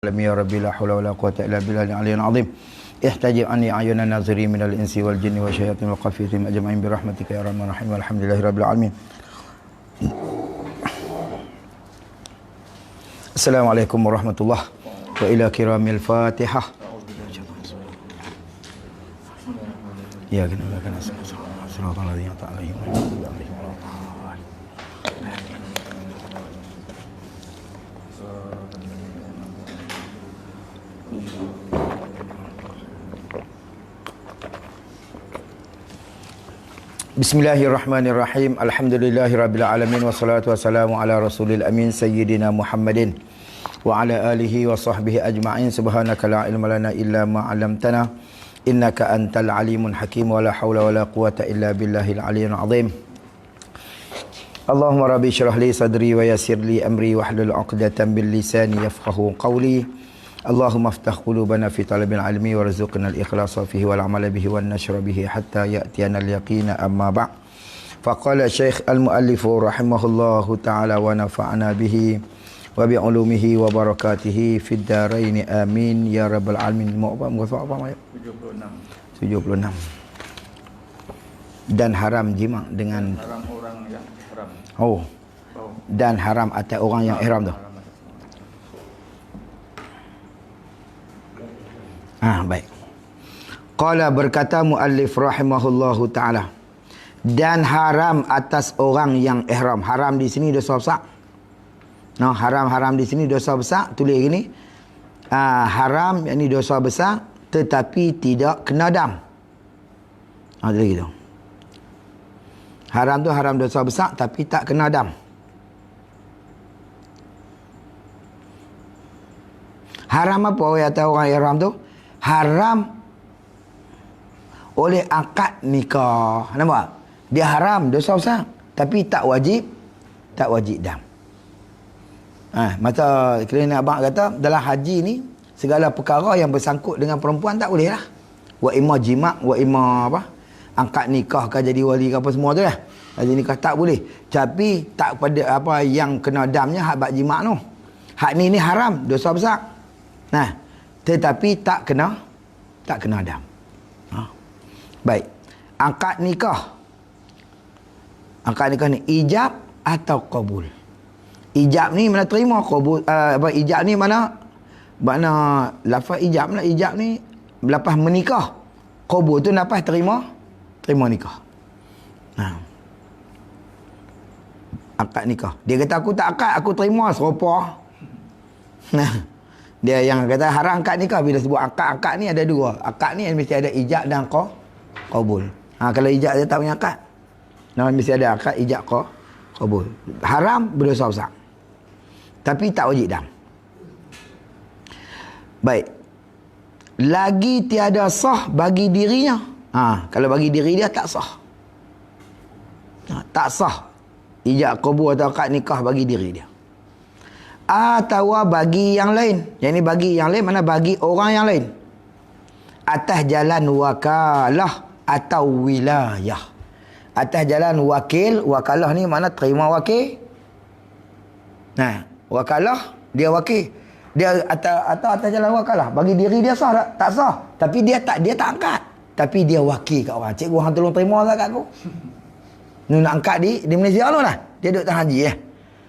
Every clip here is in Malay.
يا ربي لا حول ولا قوة إلا بالله العلي العظيم احتجب عني أعين الناظرين من الإنس والجن والشياطين والقافية أجمعين برحمتك يا أرحم الراحمين والحمد لله رب العالمين. السلام عليكم ورحمة الله وإلى كرام الفاتحة. يا جناب كنا صراط الذين أنعمت عليهم غير المغضوب عليهم ولا الضالين. Bismillahirrahmanirrahim. Alhamdulillahirabbil alamin wassalatu wassalamu ala rasulil amin sayyidina Muhammadin wa ala alihi wa sahbihi ajma'in. Subhanaka la ilma lana illa ma 'allamtana innaka antal alimun hakim wa la haula wa la quwata illa billahil aliyyil azim. Allahumma rabbi shrah li sadri wa yassir li amri wahlul 'uqdatam min lisani yafqahu qawli. Allahumma aftah qulubana fi talabil ilmi warzuqna al-ikhlasa fihi wal amala bihi wan nashra bihi hatta ya'tiyana al-yaqina amma ba'd. Faqala Syekh al-muallif rahimahullahu ta'ala wa nafa'ana bihi wa bi ulumihi wa barakatihi fid dharain amin ya rabbal alamin. Muka apa? 76. Dan haram jima dengan haram orang yang ihram. Oh. Dan haram atas orang yang ihram tu. Baik. Qala berkata muallif rahimahullahu taala, dan haram atas orang yang ihram. Haram di sini dosa besar. Nah, haram di sini dosa besar. Tulis gini. Haram yakni dosa besar tetapi tidak kena dam. Tulis gitu. Haram tu haram dosa besar tapi tak kena dam. Haram apa orang ihram tu? Haram oleh akad nikah. Nampak? Dia haram, dosa besar. Tapi tak wajib dam. Masa kerana abang kata, dalam haji ni, segala perkara yang bersangkut dengan perempuan tak boleh lah. Wa imma jima', wa imma apa? Angkat nikah kan jadi wali ke apa semua tu lah. Haji nikah tak boleh. Tapi tak pada apa yang kena damnya hak bak jima' tu. Hak ni haram, dosa besar. Tetapi tak kena dam. Baik. Akad nikah ni ijab atau qabul. Ijab ni mana terima, qabul ijab ni mana lafaz ijab lah. Ijab ni lepas menikah. Qabul tu lepas terima nikah. Akad nikah. Dia kata aku tak akad, aku terima serupa. Dia yang kata haram akad nikah. Bila sebut akad ni ada dua. Akad ni mesti ada ijab dan qabul. Kalau ijab dia tak punya akad. Mesti ada akad, ijab, qabul. Haram berdosa besar. Tapi tak wajib dam. Baik. Lagi tiada sah bagi dirinya. Kalau bagi diri dia tak sah. Tak sah. Ijab, qabul atau akad nikah bagi diri dia. Atau bagi yang lain. Yang ni bagi yang lain, mana bagi orang yang lain. Atas jalan wakalah atau wilayah. Atas jalan wakil. Wakalah ni mana terima wakil. Wakalah dia wakil. Dia atas jalan wakalah. Bagi diri dia sah tak sah. Tapi dia tak angkat. Tapi dia wakil kat orang. Cikgu hang tolong terima lah kat aku. Ni nak angkat di Malaysia tu lah. Dia duduk tahan haji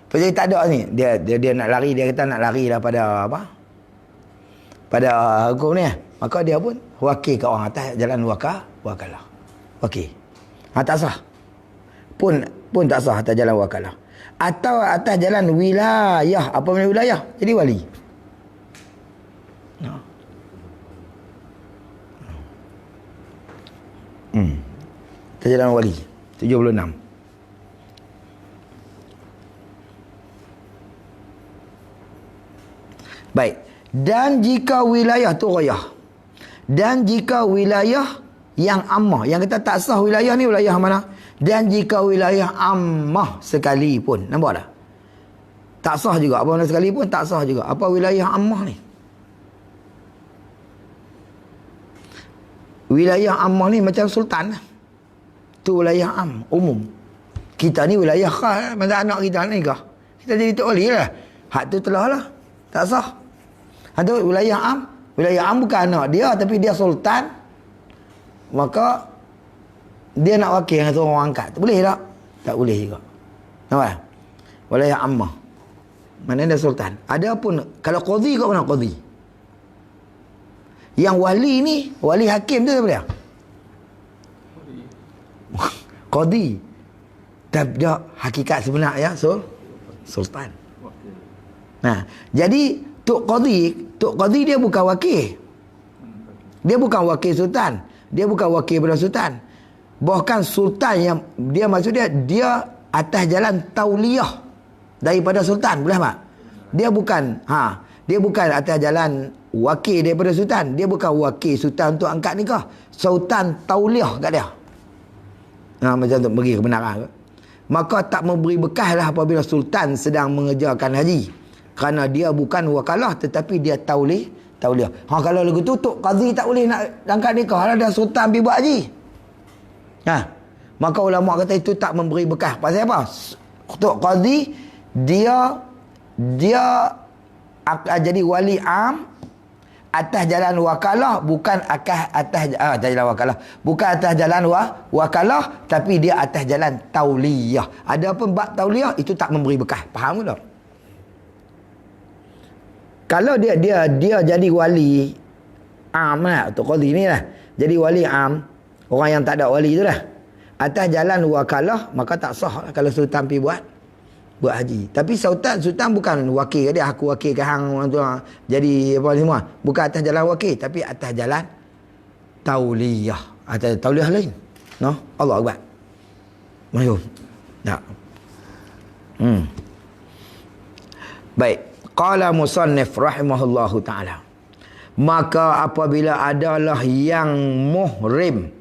Jadi tak ada ni. Dia nak lari. Dia kata nak lari daripada apa? Pada hukum ni. Maka dia pun wakil kat orang atas jalan wakalah. Wakil. Tak sah. Pun tak sah atas jalan wakalah. Atau atas jalan wilayah. Apa mana wilayah? Jadi wali. Atas jalan wali. 76. Baik. Dan jika wilayah tu rayah. Dan jika wilayah yang ammah. Yang kita tak sah wilayah ni wilayah mana? Dan jika wilayah ammah sekalipun. Nampak tak? Tak sah juga. Apa mana sekalipun tak sah juga. Apa wilayah ammah ni? Wilayah ammah ni macam sultan. Tu wilayah umum. Kita ni wilayah khas. Masa anak kita ni kah? Kita jadi tok wali lah. Hak tu telah lah. Tak sah. Atau wilayah am. Wilayah am bukan anak dia, tapi dia sultan. Maka dia nak wakil dengan seorang angkat. Boleh tak? Tak boleh juga. Nampak? Wilayah ammah. Mana dia sultan. Ada pun, kalau qadhi kat mana qadhi? Yang wali ni, wali hakim tu apa dia? Qadhi. Tapi dia hakikat sebenar ya, sultan. Nah, jadi Tok Qadhi dia bukan wakil. Dia bukan wakil sultan. Dia bukan wakil pada sultan. Bahkan sultan yang dia maksud dia atas jalan tauliyah daripada sultan, boleh tak? Dia bukan atas jalan wakil daripada sultan. Dia bukan wakil sultan untuk angkat nikah. Sultan tauliyah kat dia. Macam tu bagi kebenaran. Maka tak memberi bekas lah apabila sultan sedang mengerjakan haji. Kerana dia bukan wakalah tetapi dia tauliyah. Kalau lagu tu Tok Qadhi tak boleh nak angkat nikah lah, dia sultan pergi buat haji. Maka ulama kata itu tak memberi bekas. Pasal apa? Tok Qadhi dia akan jadi wali am atas jalan wakalah, bukan atas jalan wakalah, bukan atas jalan wakalah, tapi dia atas jalan tauliyah. Adapun bab tauliyah itu tak memberi bekas. Faham ke tak? Kalau dia jadi wali am lah, Tok Qadhi ni lah, jadi wali am, orang yang tak ada wali tu lah, atas jalan wakalah, maka tak sah lah kalau sultan pergi buat haji. Tapi sultan bukan wakil dia, aku wakil ke hang orang tu jadi apa semua. Bukan atas jalan wakil, tapi atas jalan tauliyah. Atas tauliyah lain. No? Allah Akbar. Mayum. Tak. Baik. Qala musannif rahimahullahu ta'ala. Maka apabila adalah yang muhrim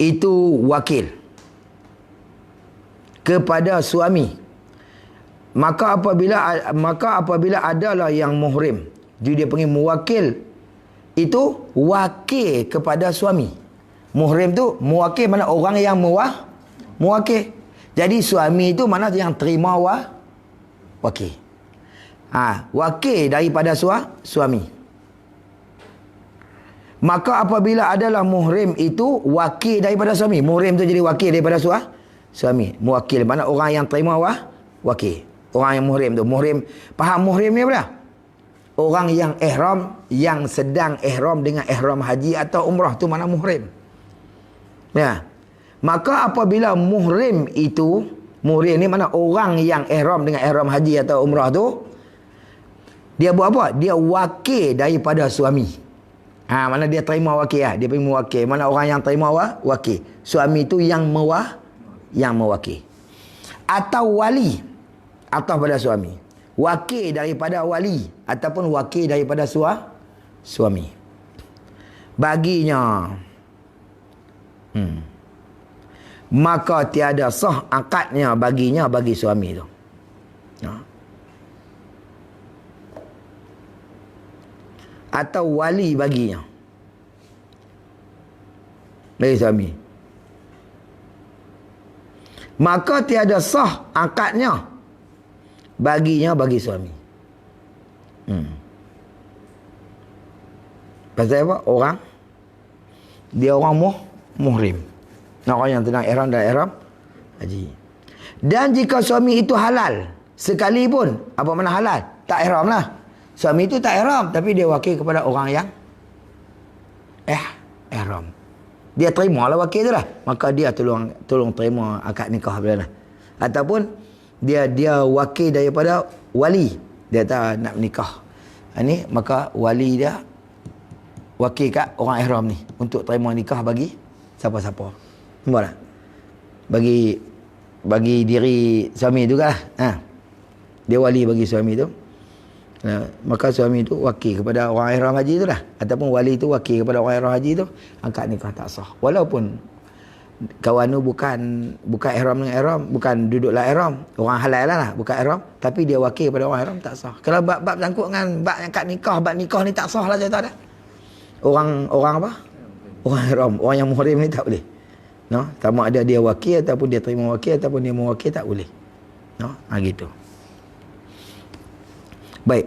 itu wakil kepada suami, maka apabila adalah yang muhrim, jadi dia panggil muwakil, itu wakil kepada suami. Muhrim tu muwakil, mana orang yang muwakil. Jadi suami itu mana yang terima wakil. Wakil daripada suami. Maka apabila adalah muhrim itu wakil daripada suami. Muhrim tu jadi wakil daripada suami. Muwakil mana orang yang terima wakil. Orang yang muhrim tu. Muhrim, faham muhrim ni apa? Orang yang ihram, yang sedang ihram dengan ihram haji atau umrah tu mana muhrim. Ya. Maka apabila muhrim itu, muhrim ni mana orang yang ihram dengan ihram haji atau umrah tu, dia buat apa? Dia wakil daripada suami. Mana dia terima wakil lah. Dia pergi mewakil. Mana orang yang terima wakil. Suami itu yang mewakil. Atau wali atas pada suami. Wakil daripada wali ataupun wakil daripada suami. Baginya maka tiada sah akadnya baginya bagi suami tu. Atau wali baginya bagi suami. Maka tiada sah akadnya baginya bagi suami. Pasal apa? Dia orang muhrim. Orang yang sedang ihram dan ihram haji. Dan jika suami itu halal sekalipun, apa makna halal? Tak ihram lah. Suami itu tak ihram, tapi dia wakil kepada orang yang ihram. Dia terima lah wakil tu lah. Maka dia tolong terima akad nikah bila lah. Ataupun dia wakil daripada wali. Dia tak nak nikah. Ini maka wali dia wakil kat orang ihram ni untuk terima nikah bagi siapa-siapa. Nampak tak? Bagi diri suami tu kan. Dia wali bagi suami tu. Maka suami tu wakil kepada orang ihram haji tu lah. Ataupun wali tu wakil kepada orang ihram haji tu. Angkat nikah tak sah. Walaupun kawan tu bukan ihram dengan ihram. Bukan duduklah ihram. Orang halal lah. Bukan ihram. Tapi dia wakil kepada orang ihram tak sah. Kalau bab sangkut dengan bab angkat nikah. Bab nikah ni tak sah lah cerita dah. Orang apa? Orang ihram. Orang yang muhrim ni tak boleh. No, sama ada dia wakil ataupun dia terima wakil ataupun dia mewakil tak boleh. No, gitu. Baik.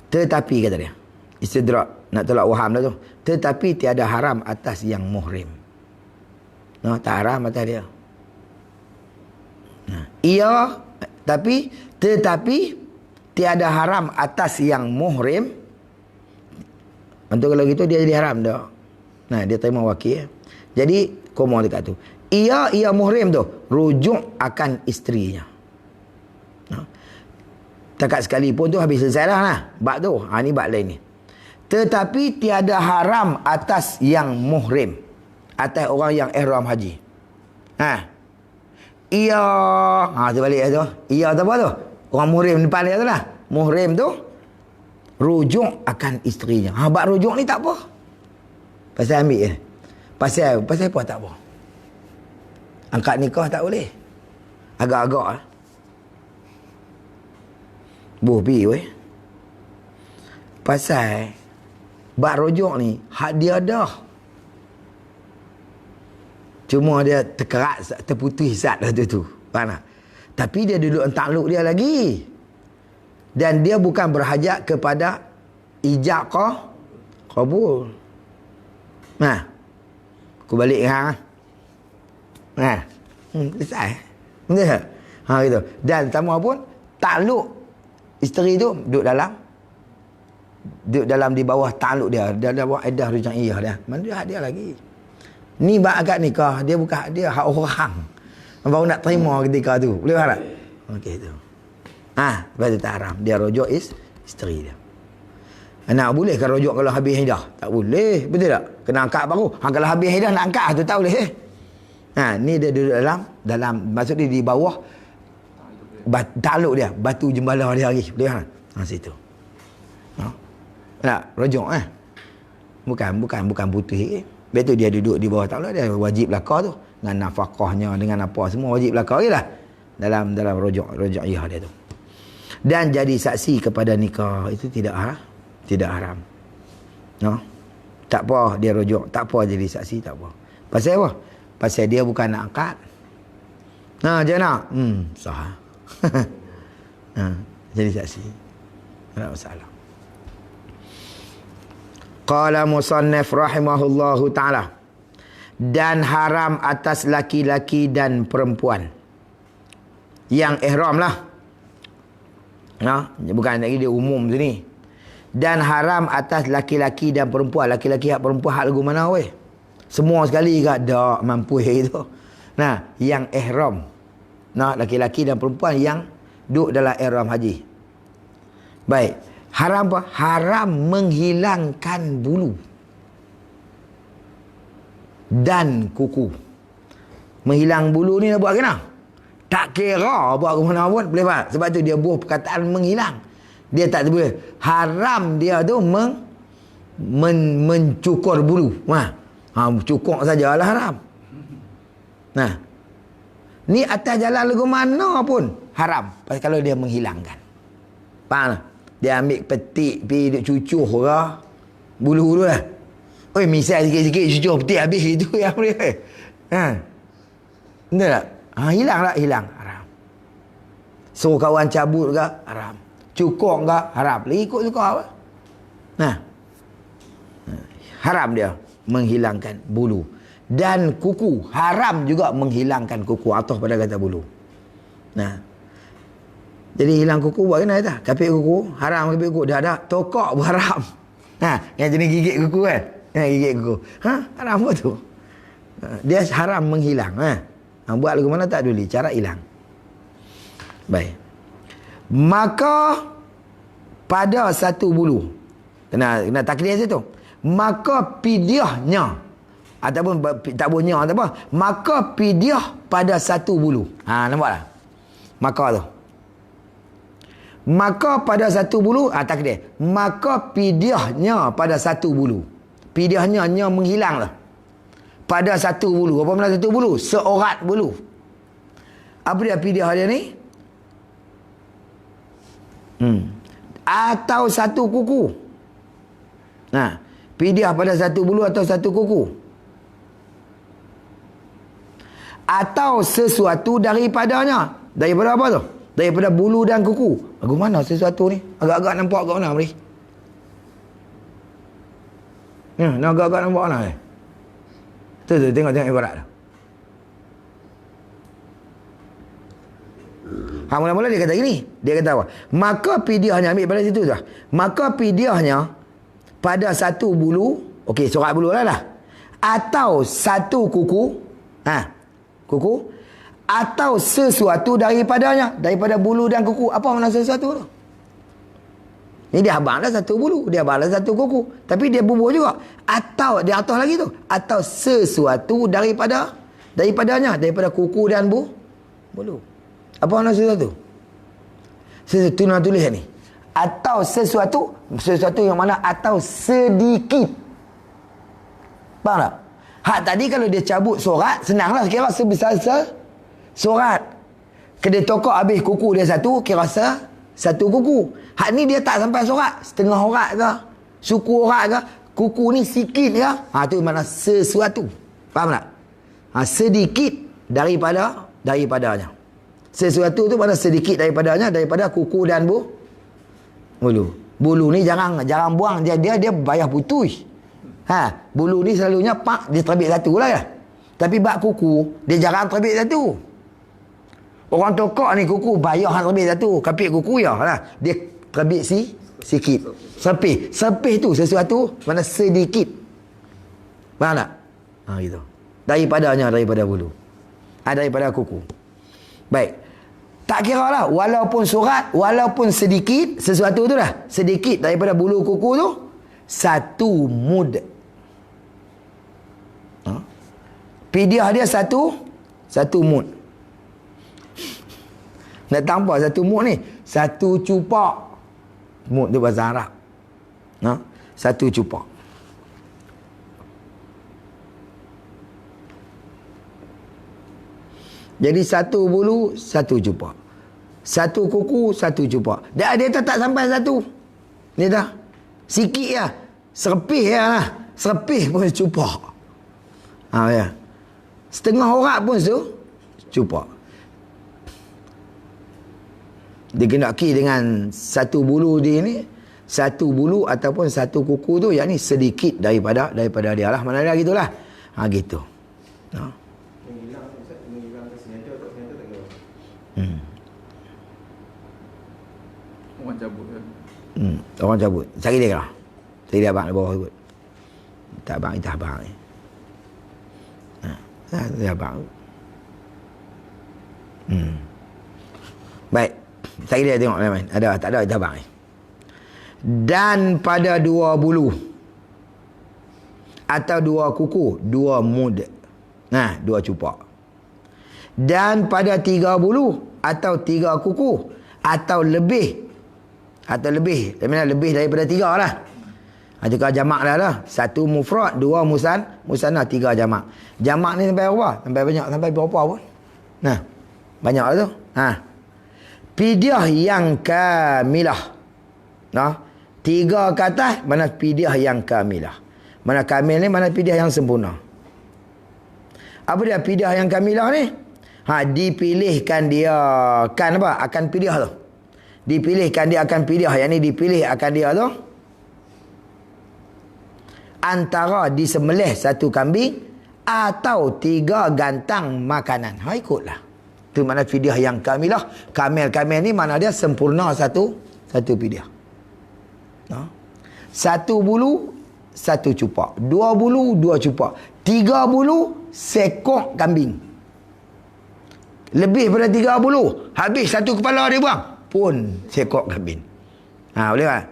Tetapi kata dia. Istidrak. Nak tolak waham dah tu. Tetapi tiada haram atas yang muhrim. No, tak haram atas dia. Ia. Tetapi tiada haram atas yang muhrim. Untuk kalau gitu dia jadi haram dah. Nah, dia terima wakil. Jadi, komo dekat tu. Ia muhrim tu. Rujuk akan isterinya. Takat sekalipun tu habis selesai lah. Bab tu. Ni bab lain ni. Tetapi tiada haram atas yang muhrim. Atas orang yang ihram haji. Ia. Terbalik tu. Ia tu apa tu? Orang muhrim depan dia tu lah. Muhrim tu. Rujuk akan isterinya. Bab rujuk ni tak apa. Pasal ambil je. Pasal apa tak apa. Angkat nikah tak boleh. Agak-agak lah. Buh pi weh. Pasal bab rujuk ni hak dia dah. Cuma dia terkerat, terputus zat dah tu. Faham tak? Tapi dia duduk takluk dia lagi. Dan dia bukan berhajat kepada ijab qabul. Aku balik selesai. Betul tak? Gitu. Dan tambah pun takluk isteri tu duduk dalam di bawah takluk dia. Dia ada buat edah rujaiyah dia. Mana dia hak dia lagi. Ni bab akad nikah, dia bukan hak dia, hak orang. Baru nak terima ketika tu. Boleh faham tak? Okey tu. Lepas tu tak haram. Dia rujuk isteri dia. Nak boleh kan rujuk kalau habis hidah? Tak boleh. Betul tak? Kena angkat baru. Kalau habis hidah nak angkat tu tak boleh. Ni dia duduk dalam maksud dia di bawah takluk dia, batu jembala dia lagi. Boleh kan? Situ. Nak rujuk Bukan putus. Betul dia duduk di bawah takluk dia wajib belaka tu. Dengan nafkahnya, dengan apa semua wajib belaka je lah. Dalam rujuiyah dia tu. Dan jadi saksi kepada nikah itu tidak haram. Tak apa dia rujuk, tak apa jadi saksi, tak apa. Pasal apa? Pasal dia bukan nak angkat. Dia nak. Sah. Jadi saksi. Tak masalah. Qala musannif rahimahullahu ta'ala. Dan haram atas laki-laki dan perempuan yang ihram lah. Bukan lagi dia umum sini. Dan haram atas laki-laki dan perempuan. Laki-laki hak perempuan hak lagu mana weh? Semua sekali ke? Tak mampu itu. Yang ihram. Laki-laki dan perempuan yang duduk dalam ihram haji. Baik. Haram apa? Haram menghilangkan bulu dan kuku. Menghilang bulu ni nak buat kena? Tak kira buat ke mana pun boleh faham. Sebab tu dia buah perkataan menghilang. Dia tak boleh. Haram dia tu mencukur bulu. Cukur sajalah haram. Ni atas jalan lagu mana pun haram. Pasal kalau dia menghilangkan. Faham tak? Dia ambil petik pergi duk cucuh ke bulu tu lah. Misal sikit-sikit cucuh petik habis itu yang boleh. Betul tak? Hilang tak? Hilang. Haram. Suruh kawan cabut ke? Haram. Cukur ke? Haram. Lagi ikut suka apa? Haram dia menghilangkan bulu. Dan kuku. Haram juga menghilangkan kuku. Atau pada kata bulu. Jadi hilang kuku buat kena tak? Kapit kuku. Haram kapit kuku. Dah ada. Tokok pun haram. Yang jenis gigit kuku kan? Gigit kuku. Haram apa tu? Dia haram menghilang. Buat lagu mana tak dulu. Cara hilang. Baik. Maka pada satu bulu. Kena taklid situ. Maka pidyahnya. Ataupun tak punya atau apa. Maka pidyah pada satu bulu. Nampak tak? Maka tu. Maka pada satu bulu. Taklid. Maka pidyahnya pada satu bulu. Pidyahnya menghilang lah. Pada satu bulu. Apa makna satu bulu? Seorat bulu. Apa dia pidyah dia ni? Atau satu kuku. Pidyah pada satu bulu atau satu kuku. Atau sesuatu daripadanya. Daripada apa tu? daripada bulu dan kuku. Lagu mana sesuatu ni? Agak-agak nampak kat mana ni? Ya, nak agak-agak nampak mana ni? Tu, tengok ibarat tu. Mula-mula dia kata gini. Dia kata apa? Maka pidiahnya, ambil pada situ tu. Maka pidiahnya pada satu bulu, okey, sorak bulu lah. Atau satu kuku, kuku, atau sesuatu daripadanya, daripada bulu dan kuku. Apa makna sesuatu tu? Ni dia abang dah satu bulu, dia abang dah satu kuku. Tapi dia bubuh juga. Atau, dia atas lagi tu. Atau sesuatu daripadanya, daripada kuku dan bulu. Apa makna sesuatu? Sesuatu nak tulis ni. Atau sesuatu yang mana atau sedikit. Faham tak? Hak tadi kalau dia cabut sorat, senanglah kira sebesar sorat. Kedai tokok habis kuku dia satu, kira satu kuku. Hak ni dia tak sampai sorat, setengah orat ke, suku orat ke, kuku ni sikit ke. Tu mana sesuatu. Faham tak? Sedikit daripadanya. Sesuatu tu mana sedikit daripadanya, daripada kuku dan bulu. Bulu ni jarang buang, dia bayar putus. Bulu ni selalunya dia terbit satu lah ya. Tapi bak kuku dia jarang terbit satu. Orang tokok ni kuku bayar hang terbit satu, kapit kuku ya lah. Dia terbit sikit. Sepih tu sesuatu mana sedikit. Faham tak? Gitu. Daripada bulu. Daripada kuku. Baik. Tak kira lah, walaupun surat, walaupun sedikit, sesuatu tu lah, sedikit daripada bulu kuku tu, satu mud. Pidiah dia satu mud. Nak tambah satu mud ni, satu cupak. Mud tu bahasa Arab. Satu cupak. Jadi satu bulu, satu cupak. Satu kuku, satu cupak. Dia tak sampai satu. Dia dah sikit lah. Serpih lah. Serpih pun cupak. Ya. Setengah orat pun cupak. Digendaki dengan satu bulu dia ni, satu bulu ataupun satu kuku tu, yang ni sedikit daripada dia lah. Mana dia gitulah. Gitu. Orang cabut kan? Orang cabut. Cari dia lah. Cari dia abang di bawah kot. Tak abang, itu abang ni. Dia abang. Baik. Cari dia tengok main. Ada, tak ada, itu abang ni. Dan pada dua bulu atau dua kuku, dua mud. Dua cupak. Dan pada tiga bulu atau tiga kuku atau lebih daripada tiga lah. Juga jamak dah lah. Satu mufrad, dua musanna, tiga jamak. Jamak ni sampai berapa? Sampai banyak, sampai berapa pun. Banyak lah tu. Pidiah yang kamilah. Tiga kata mana pidiah yang kamilah. Mana kamil ni, mana pidiah yang sempurna. Apa dia pidiah yang kamilah ni? Dipilihkan dia akan pidiah tu. Dipilihkan dia akan pidiah, yang ni dipilih akan dia tu antara disembelih satu kambing atau tiga gantang makanan. Ikutlah. Itu mana pidiah yang kamilah. Kamil ni mana dia sempurna satu pidiah. Satu bulu, satu cupak. Dua bulu, dua cupak. Tiga bulu, sekok kambing. Lebih pada 30, habis satu kepala dia buang, pun sekok kambing. Boleh tak?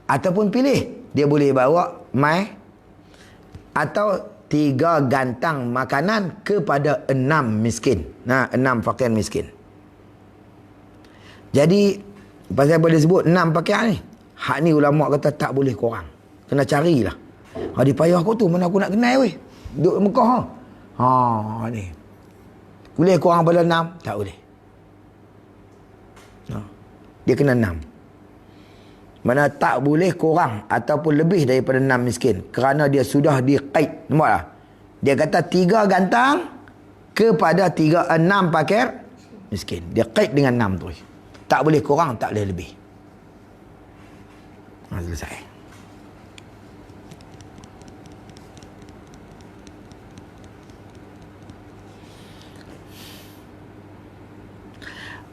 Ataupun pilih, dia boleh bawa mai atau 3 gantang makanan kepada 6 miskin. 6 fakir miskin. Jadi pasal boleh sebut 6 pakaian ni, hak ni ulama kata tak boleh kurang. Kena carilah. Dia payah aku tu, mana aku nak kenal weh. Duduk Mekah ni. Boleh kurang pada 6? Tak boleh. Dia kena 6. Mana tak boleh kurang ataupun lebih daripada 6 miskin. Kerana dia sudah diqaid. Nampak tak? Dia kata 3 gantang kepada 6 pakir miskin. Dia qaid dengan 6 tu. Tak boleh kurang, tak boleh lebih. Selesai.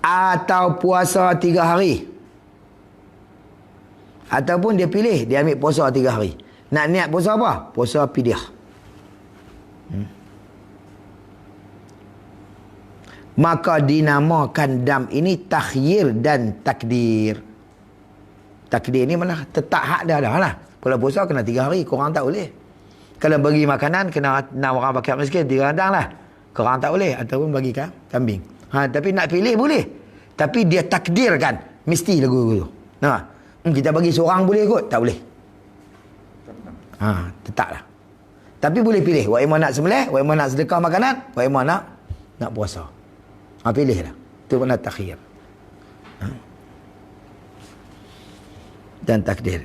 Atau puasa 3 hari. Ataupun dia pilih, dia ambil puasa 3 hari. Nak niat puasa apa? Puasa fidyah. Maka dinamakan dam ini takhyir dan takdir. Takdir ni mana tetap hak dah lah. Kalau puasa kena 3 hari, korang tak boleh. Kalau bagi makanan, kena 6 orang pakai miskin, 3 rendang lah. Korang tak boleh. Ataupun bagi kambing. Tapi nak pilih boleh. Tapi dia takdirkan, mesti lagu tu. Kita bagi seorang boleh kot? Tak boleh. Tetaplah. Tapi boleh pilih. Wa imam nak sembelih, wa imam nak sedekah makanan, wa imam nak puasa. Pilihlah. Itu mana takhir. Dan takdir.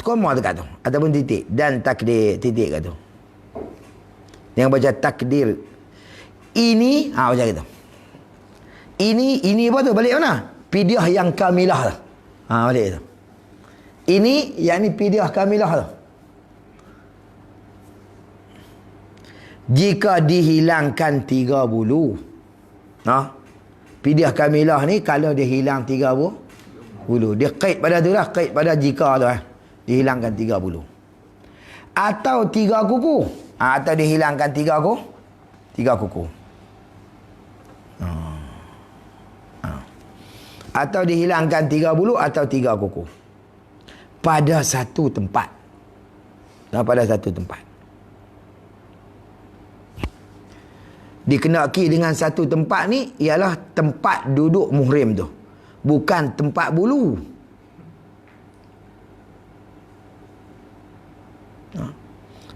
Koma dekat tu. Ataupun titik. Dan takdir. Titik kat tu. Yang baca takdir. Ini. Macam itu. Ini apa tu? Balik mana? Fidyah yang kamilah tu. Balik tu. Ini. Yang ni fidyah kamilah tu. Jika dihilangkan 3 bulu. Fidyah kamilah ni kalau dia hilang 3 bulu. Dia kait pada tu lah. Kait pada jika tu. Dihilangkan 3 bulu. Atau 3 kuku. Atau dihilangkan 3 kuku. Atau dihilangkan 3 bulu atau 3 kuku. Pada satu tempat. Pada satu tempat. Dikenaki dengan satu tempat ni ialah tempat duduk muhrim tu. Bukan tempat bulu.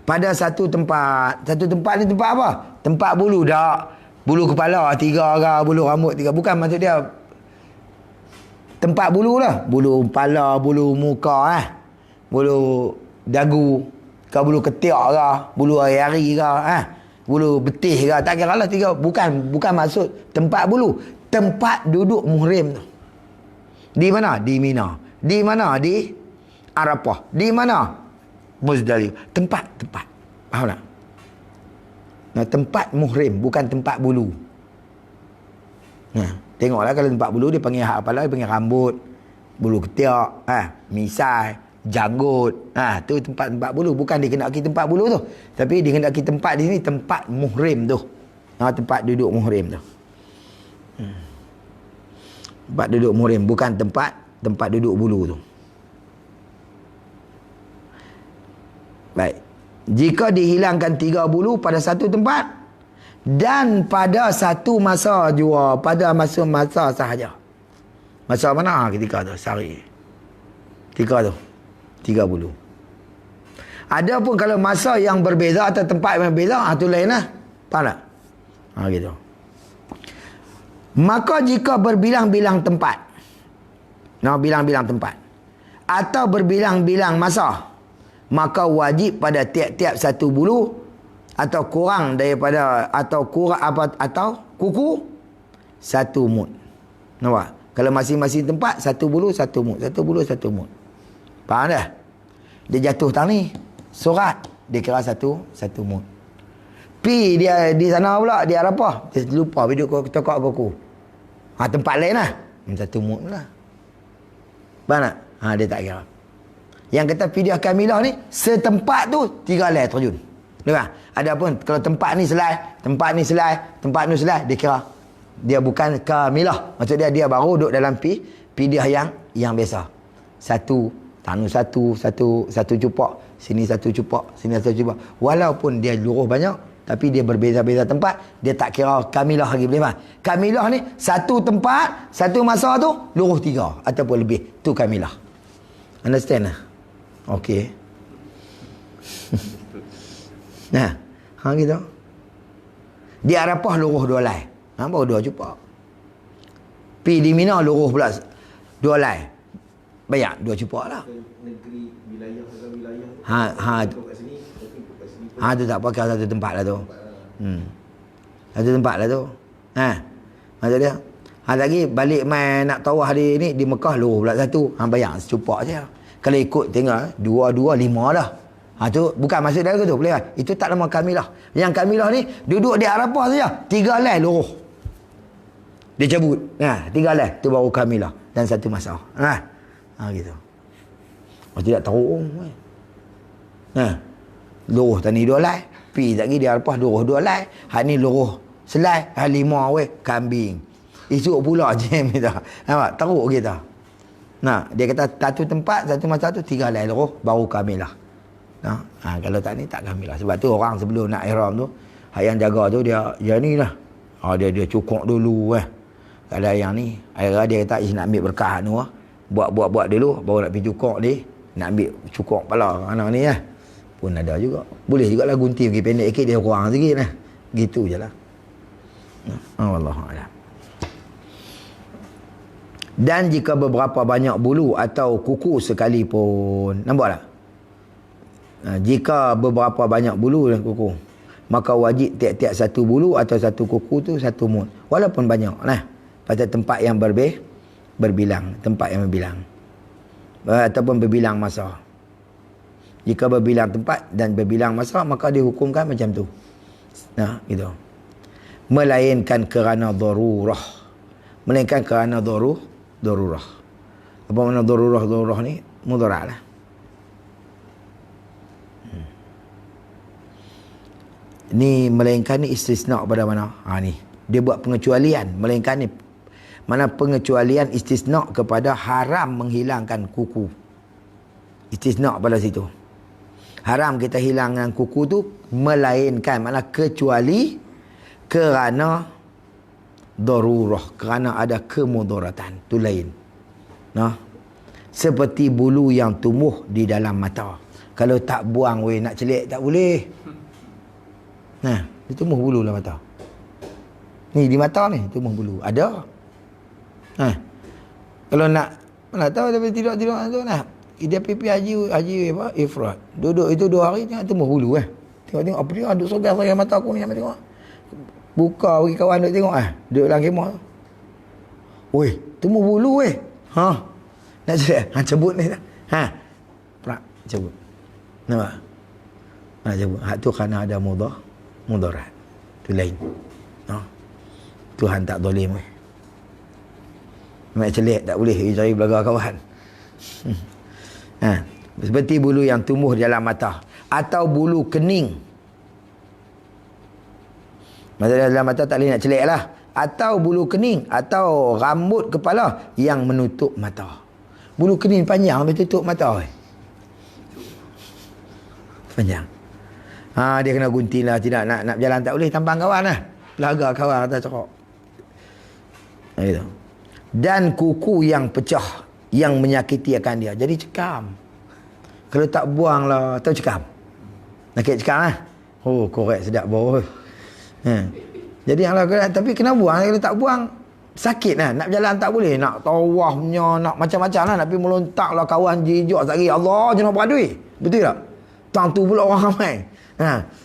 Pada satu tempat. Satu tempat ni tempat apa? Tempat bulu dak. Bulu kepala 3 ke, bulu rambut 3. Bukan maksud dia. Tempat bulu lah. Bulu kepala, bulu muka bulu dagu ke, bulu ketiak ke, bulu hari-hari ke, bulu betih ke, tak kira lah 3. Bukan maksud tempat bulu. Tempat duduk muhrim tu. Di mana? Di Mina. Di mana? Di Arafah. Di mana? Muzdalifah. Tempat. Faham tak? Tempat muhrim, bukan tempat bulu. Tengoklah kalau tempat bulu dia panggil hak apalah, dia panggil rambut, bulu ketiak, misai, janggut. Tu tempat bulu, bukan dikenaki tempat bulu tu. Tapi dikenaki tempat di sini tempat muhrim tu. Tempat duduk muhrim tu. Tempat duduk muhrim, bukan tempat duduk bulu tu. Baik. Jika dihilangkan 3 bulu pada satu tempat dan pada satu masa jua, pada masa sahaja. Masa mana ketika tu? Sehari. Ketika tu 3 bulu. Adapun kalau masa yang berbeza atau tempat yang berbeza, tu lain lah. Faham tak? Gitu. Maka jika berbilang-bilang tempat, bilang-bilang tempat atau berbilang-bilang masa, maka wajib pada tiap-tiap satu bulu atau kurang daripada atau kuku 1 mud. Nampak? Kalau masing-masing tempat 1 bulu 1 mud, 1 bulu 1 mud. Faham dah? Dia jatuh tang ni surat, dia kira 1 mud. Pi dia di sana pula, dia Arafah, dia lupa duduk tokak kuku. Tempat lain lah 1 mud lah. Faham tak? Dia tak kira. Yang kata fidyah kamilah ni setempat tu 3 helai terjun. Dengar? Adapun kalau tempat ni selai, tempat ni selai, dia kira dia bukan kamilah. Maksud dia baru duduk dalam fidyah yang biasa. Satu cupak, sini 1 cupak, sini 1 cupak. Walaupun dia luruh banyak, tapi dia berbeza-beza tempat, dia tak kira kamilah lagi, boleh faham? Kamilah ni satu tempat, satu masa tu luruh 3 ataupun lebih. Tu kamilah. Understand lah? Okey. Gitu. Di Arafah luruh 2 helai. Baru 2 cupak. Pi di Mina luruh pula 2 helai. Banyak 2 cupak lah. Negeri wilayah atau wilayah. Kat sini, tu tak pakai satu tempat lah tu. Satu tempat lah tu. Maksud dia Lagi balik main nak tawaf di Mekah luruh pula satu. Bayang secupak je. Kalau ikut tengok 2 5 dah. Tu bukan masuk dalam tu boleh. Itu tak nama kamilah. Yang kamilah ni duduk di Arafah saja 3 helai luruh. Dia cabut. 3 helai tu baru kamilah dan satu masa. Gitu. Tidak tahu. Luruh tani 2 helai. Pi lagi di Arafah luruh 2 helai. Ni luruh selai 5 kambing. Esok pula jam kita. Nampak? Teruk kita. Dia kata satu tempat, satu masa tu 3 helai luruh baru kamilah. Kalau tak ni tak kamilah. Sebab tu orang sebelum nak ihram tu, yang jaga tu dia ni lah. Dia cukup dulu Kalau yang ni, akhirnya dia kata nak ambil berkah tu buat dulu baru nak pergi cukup ni, nak ambil cukup kepala anak ni pun ada juga. Boleh jugalah gunting pergi pendek sikit dia kurang sikit Gitu je lah. Wallahualam. Dan jika beberapa banyak bulu atau kuku sekalipun, nampak tak? Jika beberapa banyak bulu dan kuku, maka wajib tiap-tiap satu bulu atau satu kuku tu satu mud. Walaupun banyak pada tempat yang berbilang, tempat yang berbilang. Ataupun berbilang masa. Jika berbilang tempat dan berbilang masa, maka dihukumkan macam tu. Gitu. Melainkan kerana darurah. Melainkan kerana darurah. Apa makna darurah ni? Mudarat lah. Ni melainkan ni istisna pada mana? Ni. Dia buat pengecualian. Melainkan ni mana pengecualian istisna kepada haram menghilangkan kuku. Istisna pada situ. Haram kita hilangkan kuku tu melainkan mana kecuali kerana darurah, kerana ada kemudaratan. Tu lain. Seperti bulu yang tumbuh di dalam mata. Kalau tak buang nak celik tak boleh. Dia tumbuh bulu dalam mata. Ni di mata ni tumbuh bulu. Ada. Kalau nak tahu tapi tidak tu dia pipi haji apa ifrat. Duduk itu 2 hari tengok tumbuh bulu Tengok apa dia duduk sogar saya mata aku ni tengok. Buka bagi kawan duduk tengok duduk dalam kemah. Oi, tumbuh bulu Nak cabut ni prak cabut. Nampak? Cabut. Tu kerana ada mudarat. Tu lain. Tuhan tak zalim Mak celik tak boleh cari belakang kawan. Seperti bulu yang tumbuh di dalam mata atau bulu kening. Maksudnya dalam mata tak boleh nak celik lah. Atau bulu kening atau rambut kepala yang menutup mata. Bulu kening panjang habis tutup mata. Panjang. Dia kena gunting lah. Tidak nak berjalan tak boleh. Tampang kawan lah. Laga kawan kata cakap. Gitu. Dan kuku yang pecah yang menyakiti akan dia. Jadi cekam. Kalau tak buang lah. Tahu cekam? Nakit cekam lah. Korek sedap bau. Jadi yang lah. Tapi kena buang. Kalau tak buang sakit lah. Nak berjalan tak boleh. Nak tawafnya. Nak macam-macam lah. Nak pergi melontak lah kawan jijak lagi. Allah je nak beradui. Betul tak? Tang tu pula orang ramai.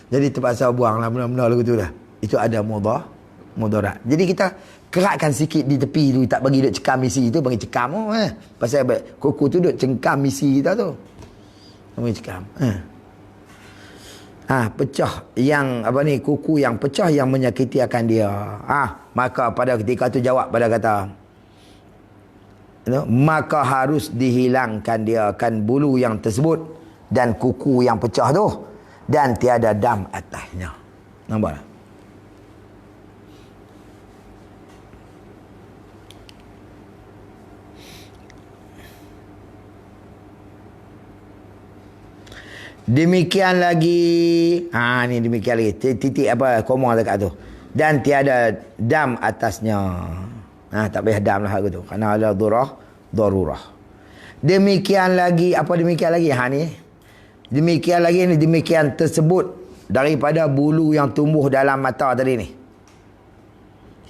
Jadi terpaksa buang lah benda-benda lagu tu dah. Itu ada mudarat. Jadi kita keratkan sikit di tepi tu, tak bagi duk cekam misi tu, bagi cekam pasal kuku tu duk cengkam misi kita tu. Bagi cekam. Pecah yang kuku yang pecah yang menyakiti akan dia. Maka pada ketika tu jawab pada kata maka harus dihilangkan dia akan bulu yang tersebut dan kuku yang pecah tu dan tiada dam atasnya. Nampak tak? Demikian lagi. Ni demikian lagi. Titik apa koma dekat tu. Dan tiada dam atasnya. Tak payah dam lah tu. Kerana ada darurah. Demikian lagi. Apa demikian lagi? Ni. Demikian lagi ni. Demikian tersebut daripada bulu yang tumbuh dalam mata tadi ni.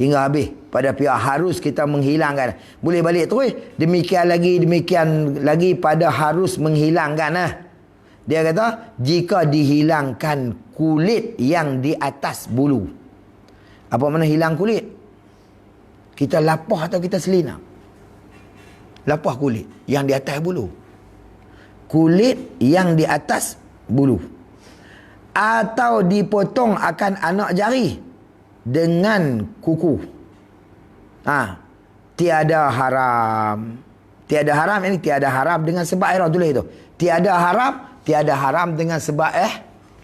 Hingga habis. Pada pihak harus kita menghilangkan. Boleh balik terus. Demikian lagi pada harus menghilangkan Dia kata, jika dihilangkan kulit yang di atas bulu. Apa makna hilang kulit? Kita lapah atau kita selinap? Lapah kulit yang di atas bulu. Kulit yang di atas bulu. Atau dipotong akan anak jari dengan kuku. Tiada haram. Tiada haram ini tiada haram dengan sebab ihram, tulis itu. Tiada haram dengan sebab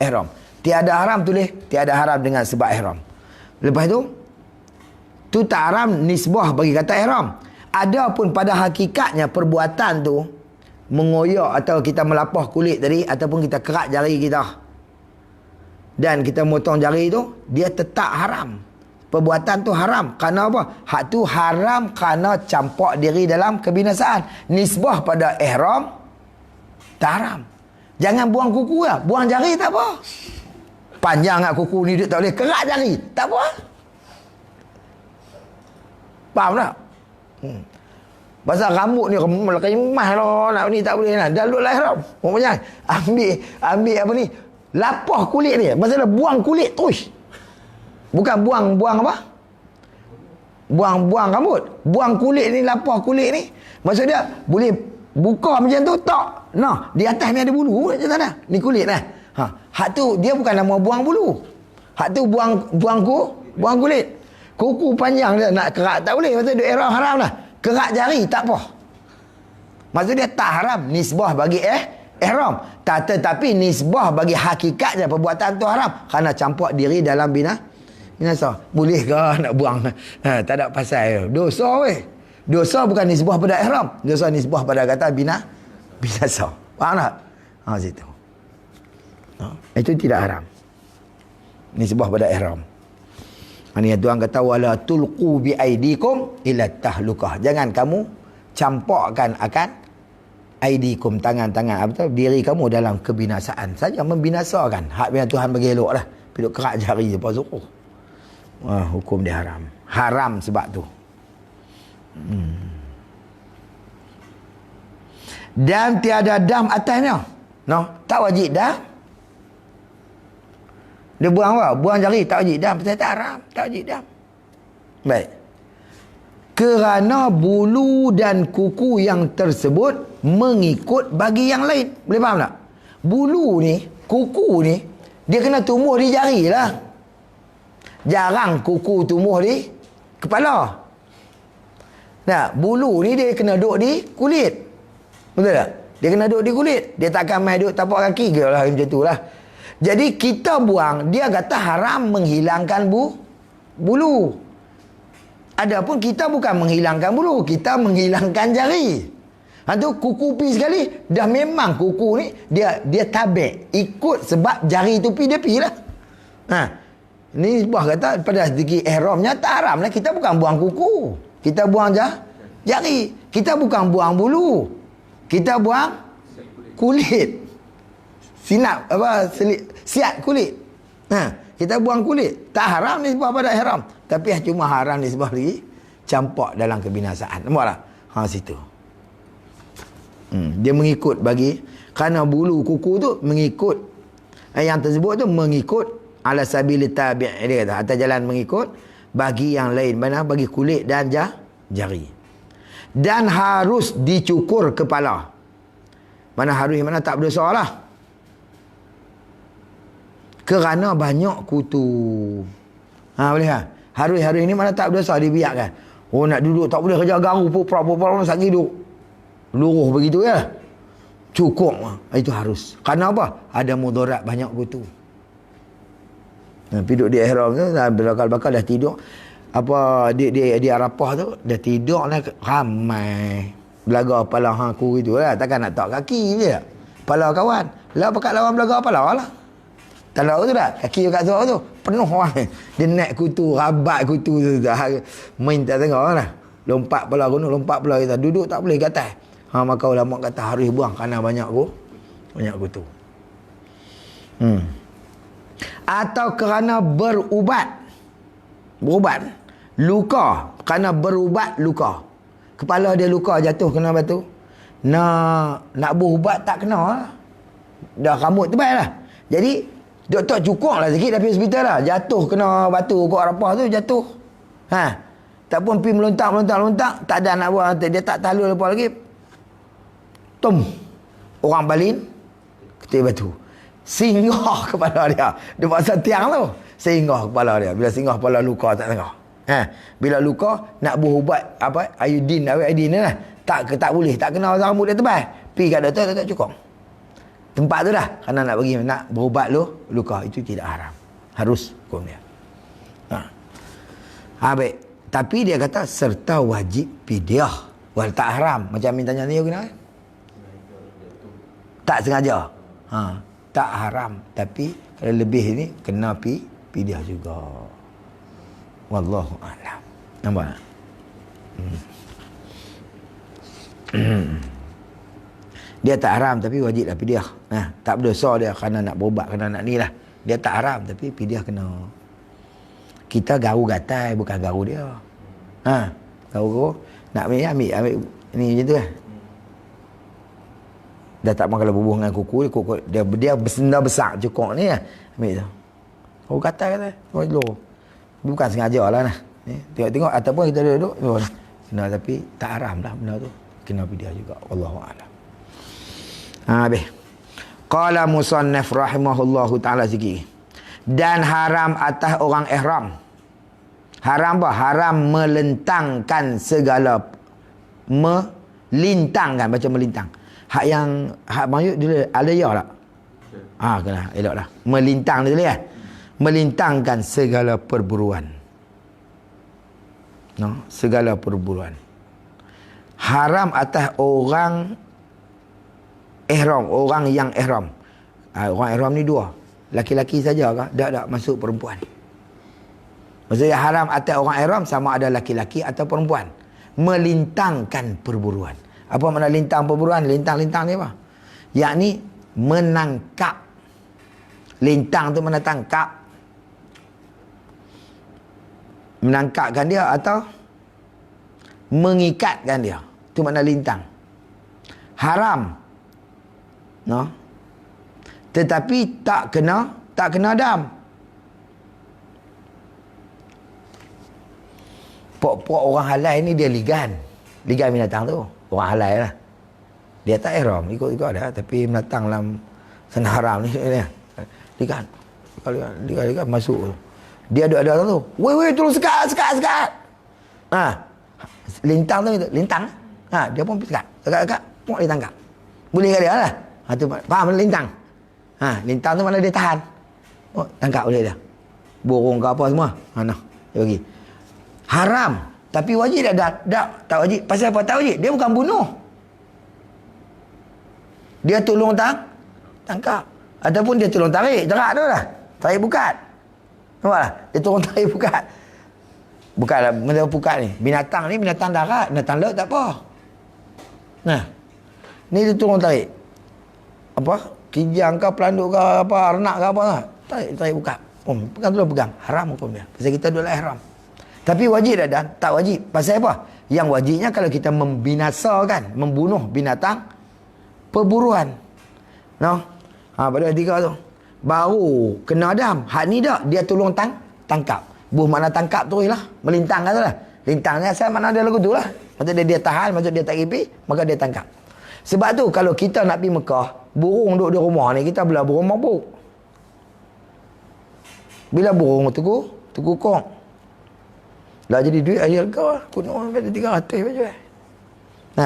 ihram. Tiada haram, tulis tiada haram dengan sebab ihram. Lepas tu tak haram nisbah bagi kata ihram. Adapun pada hakikatnya perbuatan tu mengoyak atau kita melapah kulit tadi ataupun kita kerat jari kita dan kita motong jari tu, dia tetap haram. Perbuatan tu haram. Kerana apa? Hak tu haram kerana campak diri dalam kebinasaan. Nisbah pada ihram tak haram. Jangan buang kuku lah. Buang jari tak apa. Panjang kat kuku ni dia tak boleh. Kerat jari tak apa. Faham tak? Pasal rambut ni remah lah. Nak ni tak boleh lah. Dah duduk lah ihram. Macam ambil apa ni? Lapah kulit dia. Masalah buang kulit terus. Bukan buang apa? Buang rambut. Buang kulit ni, lapah kulit ni. Maksud dia boleh buka macam tu tak. Nah, di atas ni ada bulu macam mana? Ni kulit lah. Hak tu dia bukan nama buang bulu. Hak tu buang kulit. Kuku panjang dia nak kerat tak boleh. Maksud dia ihram haram lah. Kerat jari tak apa. Maksud dia tak haram nisbah bagi ihram. Tetapi nisbah bagi hakikatnya perbuatan tu haram kerana campak diri dalam binasa. Boleh ke nak buang? Tak ada pasal. Dosa weh. Dosa bukan nisbah pada ihram. Dosa nisbah pada kata binasa. Faham tak? Situ. Itu tidak haram. Nisbah pada ihram. Ini Tuhan kata wala tulqu bi aidikum ila tahlukah. Jangan kamu campakkan akan aidikum, tangan-tangan diri kamu dalam kebinasaan. Saja membinasakan. Hak yang Tuhan bagi elok lah. Piduk kerak jari apa suruh. Hukum dia haram. Haram sebab tu. Dan tiada dam atasnya. Tak wajib dam. Dia buang apa? Buang jari tak wajib dam. Pasal tak haram. Tak wajib dam. Baik. Kerana bulu dan kuku yang tersebut mengikut bagi yang lain. Boleh faham tak? Bulu ni, kuku ni, dia kena tumbuh di jari lah. Jarang kuku tumbuh di kepala. Nah, bulu ni dia kena duduk di kulit. Betul tak? Dia kena duduk di kulit. Dia takkan main duduk tapak kaki ke lah macam tu lah. Jadi kita buang, dia kata haram menghilangkan bulu. Adapun kita bukan menghilangkan bulu, kita menghilangkan jari. Tu kuku pi sekali, dah memang kuku ni dia tabik, ikut sebab jari tu pi dia pi lah. Ni buah kata pada segi ihramnya tak haram lah. Kita bukan buang kuku, kita buang jari. Kita bukan buang bulu, kita buang kulit. Siat kulit. Kita buang kulit. Tak haram ni sebab pada ihram. Tapi cuma haram ni sebab lagi campak dalam kebinasaan. Nampak tak? Situ. Dia mengikut bagi, kerana bulu kuku tu mengikut, yang tersebut tu mengikut ala sabili tabi', dia kata atas jalan mengikut bagi yang lain, mana bagi kulit dan jari. Dan harus dicukur kepala. Mana harus, mana tak berdosa lah. Kerana banyak kutu. Boleh tak? Harus ni mana tak berdosa dibiarkan. Nak duduk tak boleh kerja garu puprak sakit duduk. Luruh begitu ya. Cukup. Itu harus. Kerana apa? Ada mudarat banyak kutu. Duduk di ihram tu, bakal dah tidur. Di Arafah tu dah tidur lah ramai. Belaga kepala aku gitu lah. Takkan nak tak kaki je. Kepala kawan. Lah pakat lawan belaga kepala lah. Tahu tu tak? Kaki kat suara tu penuh orang. Dia naik kutu, rabat kutu tu. Main tak tengok lah. Lompat pula gunung, lompat pula kita. Duduk tak boleh kat atas. Maka ulama kata harus buang kerana banyak kutu. Atau kerana berubat. Luka. Kerana berubat luka. Kepala dia luka jatuh kena batu. Nak berubat tak kena lah. Dah rambut tebal lah. Jadi doktor cukup lah sikit dah pergi hospital lah. Jatuh kena batu kot Arafah tu jatuh. Tak pun pergi melontak, tak ada anak buah, dia tak tahu apa lagi. Tum. Orang balin ketik batu. Singgah kepala dia. Dia pasal tiang tu. Singgah kepala dia. Bila singgah kepala luka tak tengok. Bila luka nak berubat apa? Iodin ni lah. Tak boleh, tak kena rambut dia tebal. Pergi kat doktor cukup. Tempat tu dah. Kerana nak berubat luka itu tidak haram. Harus hukum dia. Baik. Tapi dia kata serta wajib fidyah. Wal tak haram. Macam minta tanya kena. Tak sengaja. Tak haram. Tapi kalau lebih ni kena fidyah juga. Wallahu a'lam. Nampak? Dia tak haram tapi wajiblah fidyah. Tak berdosa dia kerana nak berubat, kerana nak ni lah. Dia tak haram tapi fidyah kena. Kita garu gatai bukan garu dia. Garu nak ambil ni macam tu kan. Dah tak mahu kalau berbuah dengan kuku dia benda besar cukup ni lah. Ambil tu. Garu gatai kata. Bukan sengaja lah nah. Tengok ataupun kita duduk kena tapi tak haram lah benda tu. Kena fidyah juga. Wallahu a'lam. Habis. Qala musannaf rahimahullahu ta'ala sikit. Dan haram atas orang ihram. Haram apa? Haram melentangkan segala. Melintangkan. Baca melintang. Hak mayut dulu ada ya tak? Kena elok dah. Melintang dulu ya. Melintangkan segala perburuan. Segala perburuan. Haram atas orang ihram, orang yang ihram. Orang ihram ni dua. Laki-laki saja kah? Tak masuk perempuan. Maksudnya haram atas orang ihram sama ada laki-laki atau perempuan. Melintangkan perburuan. Apa makna lintang perburuan? Lintang-lintang ni apa? Yakni menangkap. Lintang tu mana tangkap. Menangkapkan dia atau mengikatkan dia. Itu makna lintang. Haram. Tetapi tak kena dam. Pok-pok orang halal ni dia ligan binatang tu. Orang halal lah. Dia tak ihram, ikut ada. Tapi binatang dalam sana haram ni ligan. Ligan masuk. Dia ada tu. Weh tolong sekat. Lintang tu lintang. Dia pun sekat. Pok dia tangkap. Boleh kat dia lah. Tu faham lintang. Lintang tu mana dia tahan. Tangkap boleh dia. Borong ke apa semua. Dia bagi. Haram. Tapi wajib tak wajib. Pasal apa tak wajib? Dia bukan bunuh. Dia tolong tangkap. Ataupun dia tolong tarik. Jerak tu lah. Tarik bukat. Nampak tak? Dia tolong tarik bukat. Bukanlah benda pukat ni. Binatang ni binatang darat. Binatang laut tak apa. Ni dia tolong tarik. Apa? Kijang ke, pelanduk ke, apa, arnak ke apa. Tarik buka. Pegang tu pegang. Haram hukum dia. Pasal kita duduk ihram. Tapi wajib dan tak wajib. Pasal apa? Yang wajibnya kalau kita membinasakan, membunuh binatang perburuan. Pada tiga tu. Baru kena dam. Hak ni tak. Dia tolong tangkap. Mana tangkap tu lah. Melintang tu lah. Lintang ni asal mana dia lagu tu lah. Maksud dia tahan, maksud dia tak kipi, maka dia tangkap. Sebab tu kalau kita nak pergi Mekah, burung duduk di rumah ni, kita bela burung mabuk. Bila burung teguh kong. Dah jadi duit akhir kau, kuno pada 300 baju.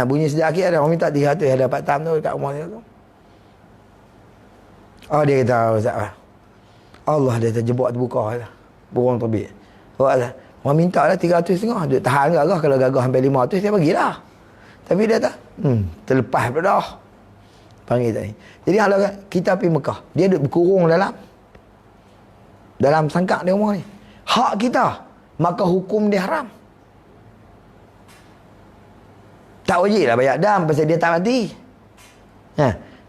Bunyi sejak akhir ada orang minta 300 ada dapat tam tu dekat rumah dia tu. Dia kata Ustaz, Allah dia terjebak terbuka lah. Burung terbit. Orang minta lah 300.5. Dia tahan gagah. Kalau gagah sampai 500 dia bagilah. Tapi dia tak. Terlepas pula dah. Panggil tadi. Jadi kalau kita pergi Mekah, dia duduk berkurung dalam sangkak di rumah ni. Hak kita. Maka hukum dia haram. Tak wajib lah bayar dam pasal dia tak mati.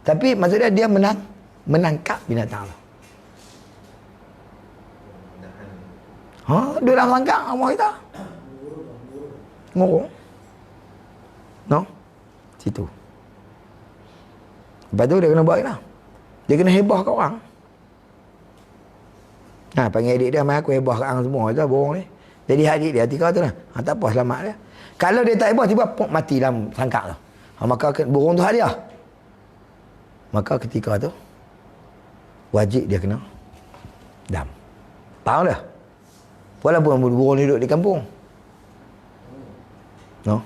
Tapi maksudnya dia menangkap binatang tu. Dia dalam sangkak rumah kita. Ngorong. Situ. Lepas tu dia kena buat kena. Dia kena hebah kat orang. Panggil adik dia, mai aku hebah kat orang semua tu burung ni. Jadi adik dia tika tu lah. Tak apa, selamat dia. Kalau dia tak heboh, tiba pok mati dalam sangkak tu. Maka burung tu hadiah. Maka ketika tu wajib dia kena dam. Faham dah? Walaupun burung duduk di kampung. No.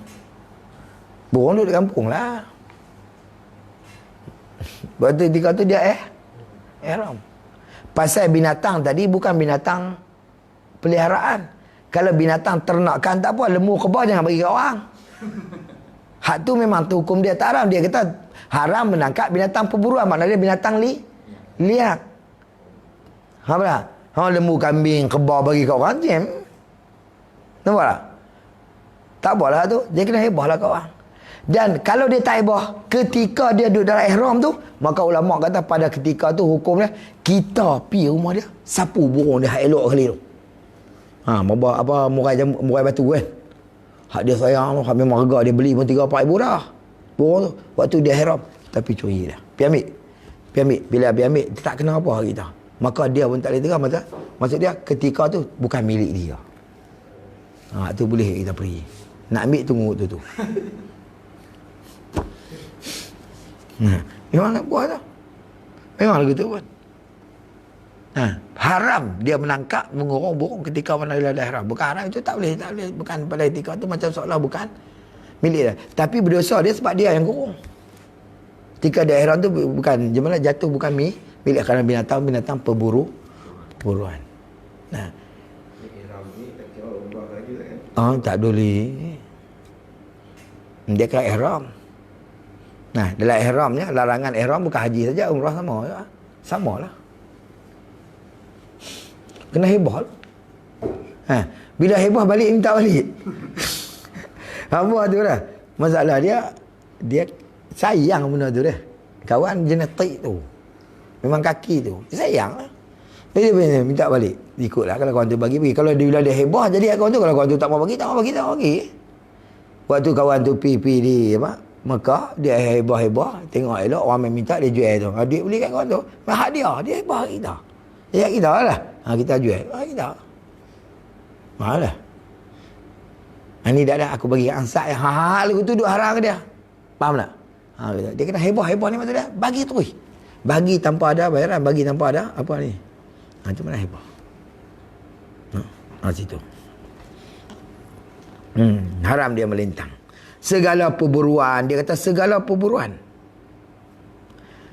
Burung duduk di kampung lah. Sebab tu ketika tu dia ihram. Pasal binatang tadi bukan binatang peliharaan. Kalau binatang ternakan tak apa, lembu kebah jangan bagi kat orang. Hak tu memang tu hukum dia tak haram. Dia kata haram menangkap binatang perburuan, maknanya binatang liar. Apa dah? Lembu, kambing, kebah bagi kat orang jam. Nampak tak? Tak apalah tu. Dia kena hebah lah kat orang. Dan kalau dia tak hebah ketika dia duduk dalam ihram tu, maka ulama kata pada ketika tu hukum dia, kita pi rumah dia, sapu burung dia hak elok kali tu. Murai batu kan. Hak dia sayang tu, hak memang harga dia beli pun 3-4 ribu dah. Burung tu waktu dia ihram, tapi curi dah. Pi ambil. Bila pi ambil, tak kena apa kita. Maka dia pun tak boleh teram. Maksud dia ketika tu bukan milik dia. Tu boleh kita pergi. Nak ambil tunggu tu. Memang nak buat tu. Memang begitu pun. Haram dia menangkap, mengurung burung ketika mana dia dah ihram. Bukan haram itu tak boleh. Bukan pada ketika tu macam seolah bukan milik dia. Tapi berdosa dia sebab dia yang kurung. Ketika dia ihram tu bukan jemalah jatuh bukan milik kerana binatang perburuan. Ihram ni tak kira umrah lagi lah kan? Tak boleh. Dia kena ihram. Dalam ihramnya, larangan ihram bukan haji saja, umrah sama je. Sama lah. Kena hebah. Bila hebah balik, minta balik. Apa tu lah. Masalah dia sayang benda tu dah. Kawan genetik tu. Memang kaki tu. Dia sayang lah. Jadi dia minta balik. Ikutlah kalau kawan tu bagi. Kalau bila dia hebah, jadi kawan tu. Kalau kawan tu tak mau bagi, tak mau bagi. Waktu kawan tu pergi di Mekah, dia hebah-hebah. Tengok elok, orang main minta, dia jual tu. Duit beli kat kawan tu. Hak dia hebah kita. Ya kita lah. Kita jual. Kita. Malah. Ini dah aku bagi ansat yang lagu tu duk haram ke dia. Faham tak? Dia kena hebah-hebah ni maksud dia. Bagi terus. Bagi tanpa ada bayaran. Bagi tanpa ada apa ni. Itu mana hebah. Situ. Haram dia melintang. Segala perburuan. Dia kata segala perburuan.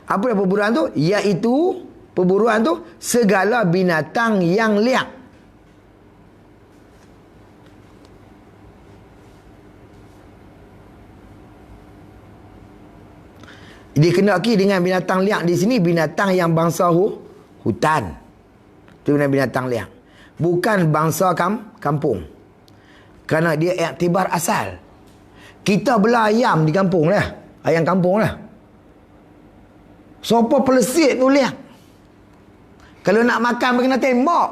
Apa dia perburuan tu? Iaitu perburuan tu segala binatang yang liar. Dikenaki dengan binatang liar di sini binatang yang bangsa hutan. Itu binatang liar. Bukan bangsa kampung. Kerana dia iktibar asal. Kita bela ayam di kampung lah. Ayam kampung lah. Sopo pelesit tu liar. Kalau nak makan kena tembak.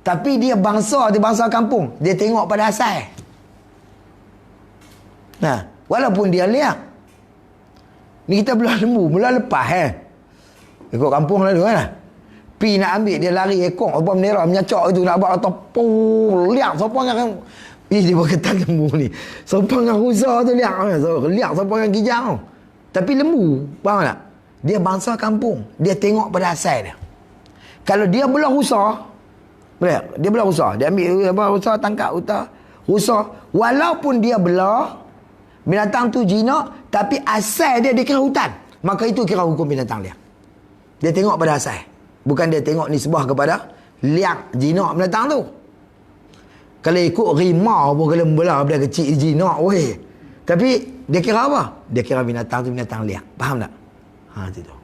Tapi dia bangsa kampung. Dia tengok pada asal. Walaupun dia liar. Ni kita belah lembu, mula lepas ikut kampung lalu kan. Pi nak ambil dia lari ekor apa bendera menyacak itu nak buat topong liak siapa yang dia berkata lembu ni. Siapa yang rusa tu liak. Liak siapa yang kijang. Tapi lembu, faham tak? Dia bangsa kampung, dia tengok pada asal dia. Kalau dia belah rusa, dia belah rusa, dia ambil rusa tangkap rusa, walaupun dia belah binatang tu jinak, tapi asal dia kira hutan. Maka itu kira hukum binatang liar. Dia tengok pada asal. Bukan dia tengok nisbah kepada liar jinak binatang tu. Kalau ikut rimau pun kalau belah benda kecil jinak weh. Tapi dia kira apa? Dia kira binatang tu binatang liar. Faham tak? Itu.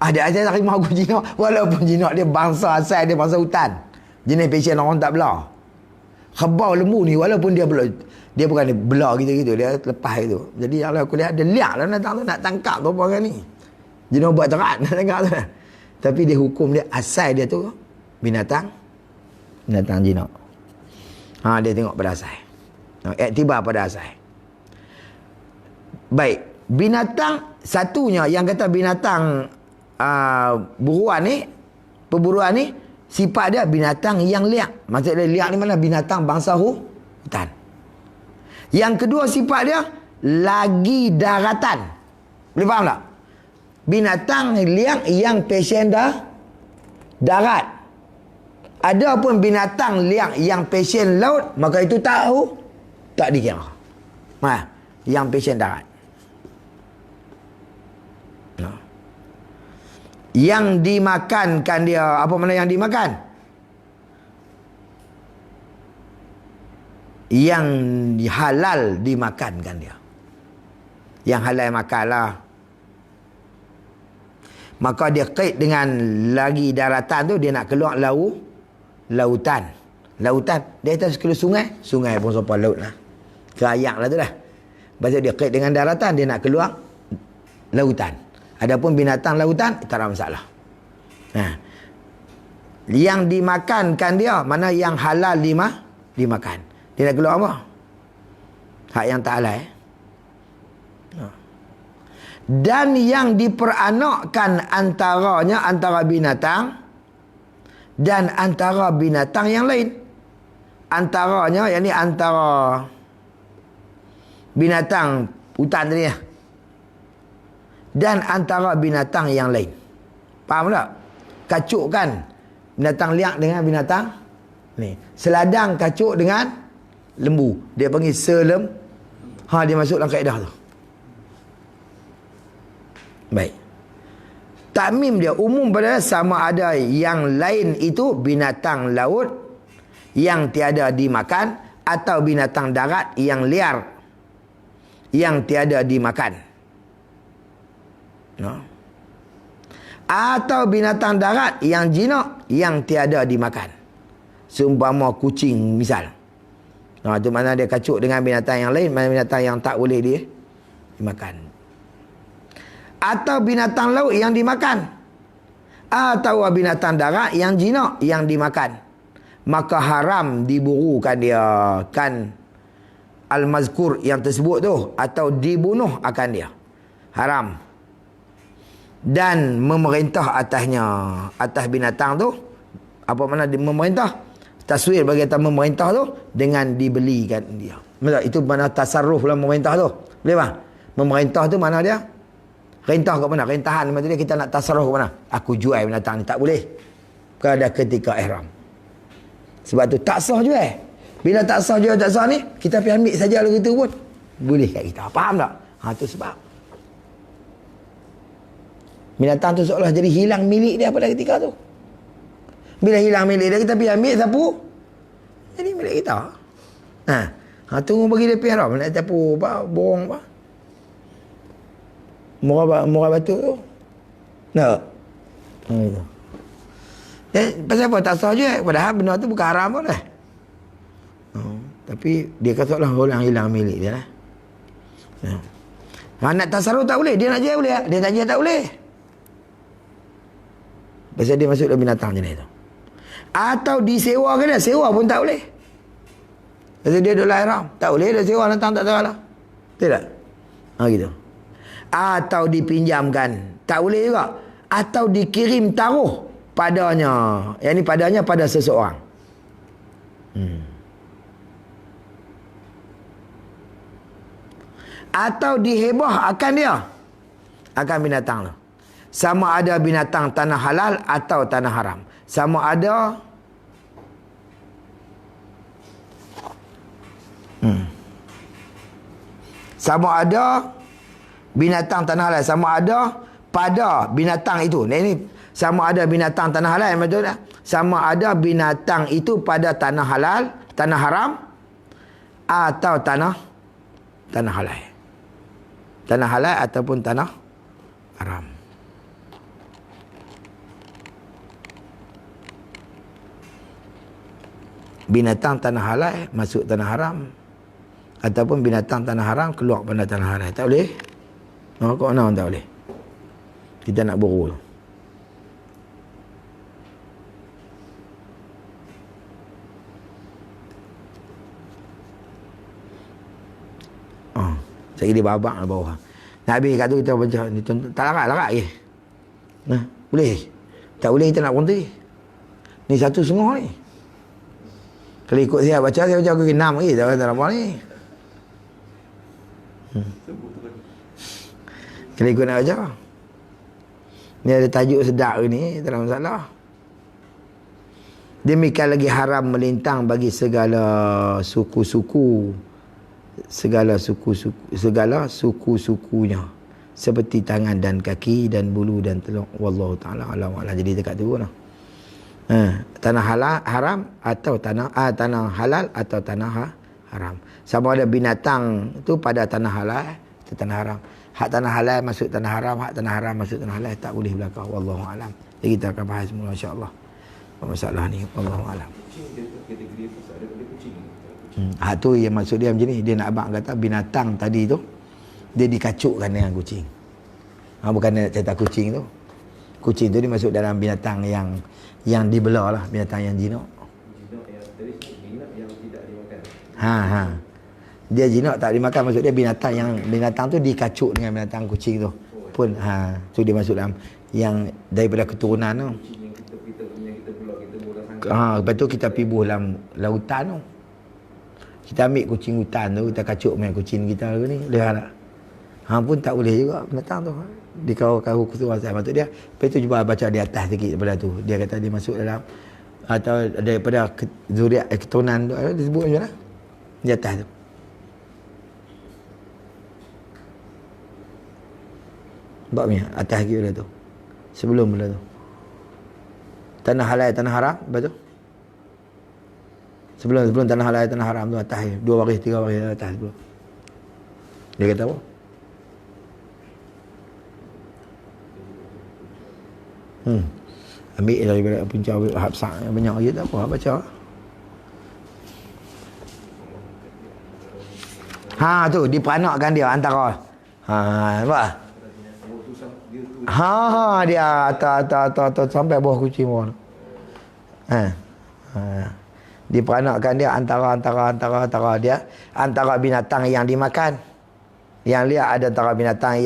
Ada aja rimau aku jinak. Walaupun jinak dia bangsa asal dia bangsa hutan. Jenis pasien orang tak belah. Kebau lembu ni walaupun dia belah, dia bukan belah gitu-gitu, dia lepas itu. Jadi kalau aku lihat dia liak lah nak tangkap tu apa orang ni. Jenis buat terat nak tangkap tu. Tapi dia hukum dia asal dia tu binatang jinak. Dia tengok pada asal. Iktibar pada asal. Baik, binatang satunya yang kata binatang perburuan ni sifat dia binatang yang liak. Maksudnya liak ni mana? Binatang bangsa hutan. Yang kedua sifat dia lagi daratan. Boleh faham tak? Binatang liak yang pasien darat. Ada pun binatang liak yang pasien laut, maka itu tak dikira. Yang pasien darat. Yang dimakankan dia, apa mana yang dimakan? Yang halal dimakankan dia. Yang halal makanlah. Maka dia kait dengan lagi daratan tu, dia nak keluar lautan. Lautan. Dia atas keluar sungai pun sopan laut lah. Kerayak lah tu lah. Lepas dia kait dengan daratan, dia nak keluar lautan. Adapun binatang lautan, tak ada masalah. Yang dimakankan dia, mana yang halal dimakan. Dia nak keluar apa? Hak yang tak halal. Dan yang diperanakkan antaranya, antara binatang dan antara binatang yang lain. Antaranya, yakni antara binatang hutan tadi ya. Dan antara binatang yang lain. Faham tak? Kacukkan binatang liak dengan binatang ni. Seladang kacuk dengan lembu. Dia panggil dia masuk dalam kaedah tu. Baik. Takmim dia umum pada sama ada yang lain itu binatang laut yang tiada dimakan atau binatang darat yang liar yang tiada dimakan. Atau binatang darat yang jinak yang tiada dimakan. Seumpama kucing misal. Itu mana dia kacuk dengan binatang yang lain, mana binatang yang tak boleh dia dimakan. Atau binatang laut yang dimakan. Atau binatang darat yang jinak yang dimakan. Maka haram diburukan dia kan al-mazkur yang tersebut tu, atau dibunuh akan dia. Haram. Dan memerintah atasnya, atas binatang tu, apa mana memerintah? Taswir bagi atas memerintah tu dengan dibelikan dia. Itu mana tasarruf dalam memerintah tu. Boleh bang? Memerintah tu mana dia? Rintah kat mana? Rintahan macam dia, kita nak tasarruf kat mana? Aku jual binatang ni, tak boleh. Pada ketika ihram. Sebab tu tak sah jual. Bila tak sah jual, tak sah ni, kita pergi ambil saja lagu tu pun boleh kat kita. Faham tak? Tu sebab binatang tu seolah jadi hilang milik dia pada ketika tu. Bila hilang milik dia, kita pergi ambil sapu, jadi milik kita. Tunggu bagi dia pergi haram. Nak sapu apa, borong apa, murah batu tu. Tak. Itu. Pasal apa tak sah je? Padahal benda tu bukan haram pun lah. Tapi dia kata lah orang hilang milik dia lah. Nak tasarruf tak boleh. Dia nak jual boleh. Dia tak jual tak boleh. Pasal dia masuk dalam binatang jenis tu. Atau disewa ke dia? Sewa pun tak boleh. Pasal dia duduk haram. Tak boleh dia sewa binatang tak salah. Tidak? Gitu. Atau dipinjamkan. Tak boleh juga. Atau dikirim taruh padanya. Yang ni padanya pada seseorang. Atau dihebah akan dia. Akan binatang tu. Sama ada binatang tanah halal atau tanah haram. Sama ada sama ada binatang tanah halal, sama ada pada binatang itu. Ini sama ada binatang tanah halal, betul tak? Sama ada binatang itu pada tanah halal, tanah haram atau tanah halal. Tanah halal ataupun tanah haram. Binatang tanah halal masuk tanah haram, ataupun binatang tanah haram keluar pada tanah halal. Tak boleh. Kok mana tak boleh? Kita nak buru. Saya dia babak lah bawah. Nak habis kat tu kita baca ni, tak larat lagi. Boleh. Tak boleh kita nak berhenti. Ni 1.5 ni. Kalau ikut saya baca aku 6 lagi tak kata apa ni. Sebut terus. Kalau ikut nak baca. Ni ada tajuk sedap ni, tak ada masalah. Demikian lagi haram melintang bagi segala suku-suku, segala suku-sukunya, seperti tangan dan kaki dan bulu dan telur. Wallahu taala alam. Jadi dekat tu lah. Tanah halal haram atau tanah halal atau tanah haram. Sama ada binatang tu pada tanah halal atau tanah haram. Hak tanah halal masuk tanah haram, hak tanah haram masuk tanah halal, tak boleh belakang. Wallahu alam. Jadi kita akan bahas semula insya-Allah. Masalah ni wallahu alam. Kucing dia tu kategori apa? Ada benda kucing. Hak tu yang maksud dia macam ni. Dia nak abang kata binatang tadi tu dia dikacukkan dengan kucing. Bukan nak cerita kucing tu. Kucing tu dia masuk dalam binatang yang dibelah lah, binatang yang jinak. Jinak yang tadi jinak yang tidak dimakan. Dia jinak tak dimakan, maksud dia binatang tu dikacuk dengan binatang kucing tu. Pun tu dia masuk dalam yang daripada keturunan tu. Kucing yang kita pula kita mula sangka. Lepas tu kita pergi buh dalam lautan tu. Kita ambil kucing hutan tu, kita kacuk dengan kucing kita ni, lihat tak? Pun tak boleh juga binatang tu. Di kau keturunan saya maksud dia. Lepas tu cuba baca di atas sikit daripada tu. Dia kata dia masuk dalam atau daripada zuriat keturunan tu, disebut macam mana? Di atas tu. Nampak ni? Atas lagi benda tu. Sebelum benda tu. Tanah halal, tanah haram. Lepas tu. Sebelum tanah halal, tanah haram tu atas je. 2 baris, 3 baris atas sebelum. Dia kata apa? Ambil daripada punca Habsah yang banyak lagi tak apa. Baca. Tu diperanakkan dia antara. Nampak? Dia atas sampai bawah kucing bawah. Diperanakkan dia antara dia antara binatang yang dimakan. Yang lihat ada antara binatang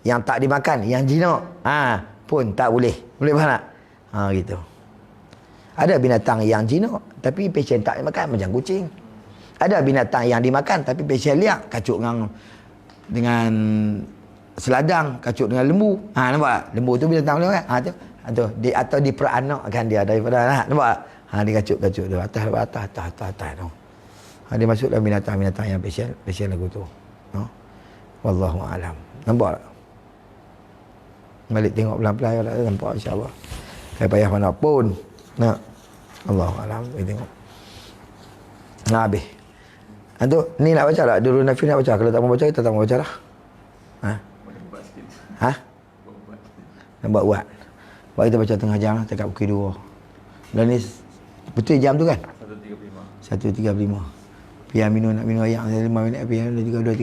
yang tak dimakan, yang jinak. Pun tak boleh. Boleh faham tak? Gitu. Ada binatang yang jinak tapi pasien tak dimakan macam kucing. Ada binatang yang dimakan tapi pasien lihat kacuk dengan seladang, kacuk dengan lembu. Nampak? Lembu tu binatang boleh kan? Tu atau diperanakkan dia daripada nampak? Dikacuk-kacuk tu atas tu. Dia masuk dalam binatang-binatang yang pasien lagu tu. Wallahu alam. Nampak tak? Balik tengok pelan-pelan tak nampak insya-Allah. Tak payah mana pun. Allahu alam. Kita tengok. Habis. Antu ni nak baca tak? Dulu Nafi nak baca. Kalau tak mau baca kita tak mau baca lah. Buat sikit. Nak buat. Buat kita baca tengah jam lah. Dekat pukul 2. Dan ni betul jam tu kan? 1.35. 1.35. Pian nak minum air 5 minit. Pian 2, 3, 2, 3.